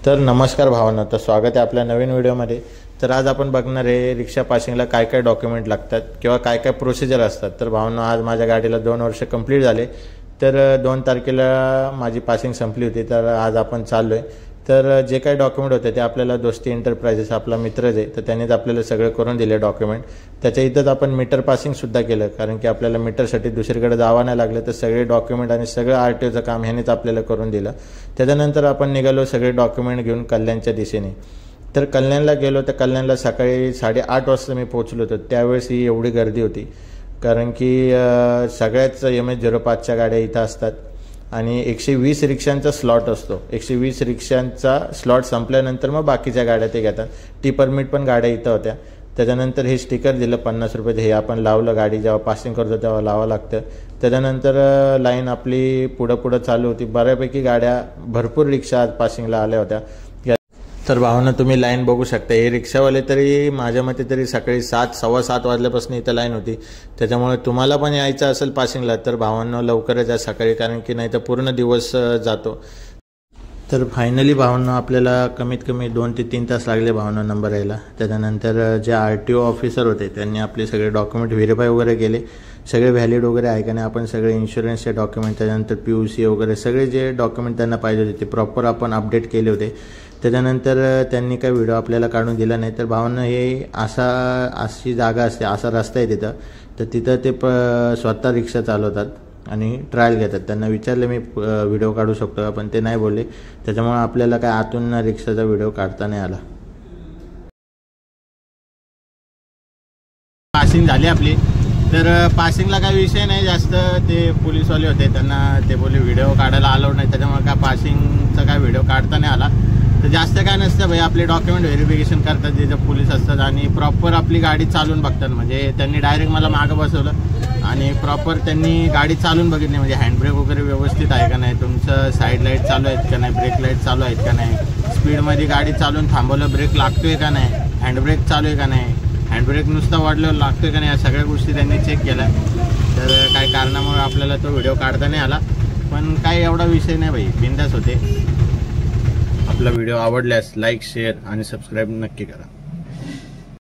तर नमस्कार भावांनो, तर स्वागत आहे आपल्या नवीन व्हिडिओमध्ये। तर आज आपण बघणार आहे रिक्षा पासिंगला काय काय डॉक्युमेंट लागतात किंवा काय काय प्रोसिजर असतात। तर भावांनो, आज माझ्या गाडीला 2 वर्ष कंप्लीट झाले। तर 2 तारखेला माझी पासिंग संपली होती। तर आज आपण चाललोय। तर जे काही डॉक्युमेंट होते ते आपल्याला दोस्ती एंटरप्राइजेस आपला मित्रच आहे, तर त्यांनीच आपल्याला सगळं करून दिले डॉक्युमेंट। त्याच्या इथंच आपण मीटर पासिंग सुद्धा केलं, कारण की आपल्याला मीटरसाठी दुसरीकडे जावं नाही लागलं। तर सगळे डॉक्युमेंट आणि सगळं आरटीओचं काम ह्यानेच आपल्याला करून दिलं। त्याच्यानंतर आपण निघालो सगळे डॉक्युमेंट घेऊन कल्याणच्या दिशेने। तर कल्याणला गेलो, तर कल्याणला सकाळी 8:30 वाजता मी पोहोचलो होतो। त्यावेळेस ही एवढी गर्दी होती, कारण की सगळ्याच MS-05च्या गाड्या इथं असतात आणि 120 रिक्षांचा स्लॉट असतो। 120 रिक्षांचा स्लॉट संपल्यानंतर मग बाकीच्या गाड्या ते घेतात। टी परमिट पण गाड्या इथं होत्या। त्याच्यानंतर हे स्टिकर दिलं 50 रुपयाचं, हे आपण लावलं। गाडी जेव्हा पासिंग करतो तेव्हा लावावं लागतं। त्याच्यानंतर लाईन आपली पुढं चालू होती। बऱ्यापैकी गाड्या, भरपूर रिक्षा आज पासिंगला आल्या होत्या। तर भावांनो, तुम्ही लाईन बघू शकता। हे रिक्षावाले तरी माझ्या मते तरी सकाळी 7-7:15 वाजल्यापासून इथं लाईन होती। त्याच्यामुळे तुम्हाला पण यायचं असेल पासिंगला तर भावांनो लवकरच या सकाळी, कारण की नाही तर पूर्ण दिवस जातो। तर फायनली भावांनो, आपल्याला कमीत कमी 2 ते 3 तास लागले भावांनो नंबर यायला। त्याच्यानंतर जे आरटीओ ऑफिसर होते त्यांनी आपले सगळे डॉक्युमेंट व्हेरीफाय वगैरे केले, सगळे व्हॅलिड वगैरे आहे का नाही। आपण सगळे इन्शुरन्सचे डॉक्युमेंट, त्याच्यानंतर PUC वगैरे सगळे जे डॉक्युमेंट त्यांना पाहिजे होते ते प्रॉपर आपण अपडेट केले होते। त्याच्यानंतर त्यांनी काही व्हिडिओ आपल्याला काढून दिला नाही। तर भावांनो, हे अशी जागा असते, असा रस्ता आहे तिथं। तर तिथं ते स्वतः रिक्षा चालवतात आणि ट्रायल घेतात। त्यांना विचारले मी व्हिडिओ काढू शकतो का, पण ते नाही बोलले। त्याच्यामुळे आपल्याला काय आतून रिक्षाचा व्हिडिओ काढता नाही आला। पासिंग झाली आपली। तर पासिंगला काही विषय नाही जास्त, ते पोलीसवाले होते, त्यांना ते बोलले व्हिडिओ काढायला अलाउड नाही। त्याच्यामुळे काय पासिंगचा काय व्हिडिओ काढता नाही आला। तर जास्त काय नसतं भाई, आपले डॉक्युमेंट व्हेरिफिकेशन करतात जे पोलीस असतात आणि प्रॉपर आपली गाडी चालून बघतात। म्हणजे त्यांनी डायरेक्ट मला मागं बसवलं आणि प्रॉपर त्यांनी गाडी चालून बघितली, म्हणजे हँडब्रेक वगैरे व्यवस्थित आहे का नाही, तुमचं साईड लाईट चालू आहेत का नाही, ब्रेक लाईट चालू आहेत का नाही, स्पीडमध्ये गाडी चालून थांबवलं ब्रेक लागतोय का नाही, हँडब्रेक चालू आहे का नाही, हँडब्रेक नुसता वाढल्यावर लागतोय का नाही, या सगळ्या गोष्टी त्यांनी चेक केल्या। तर काही कारणामुळे आपल्याला तो व्हिडिओ काढता नाही आला, पण काही एवढा विषय नाही भाई, बिंदास होते। आपला व्हिडिओ आवडल्यास लाईक, शेअर आणि सबस्क्राईब नक्की करा।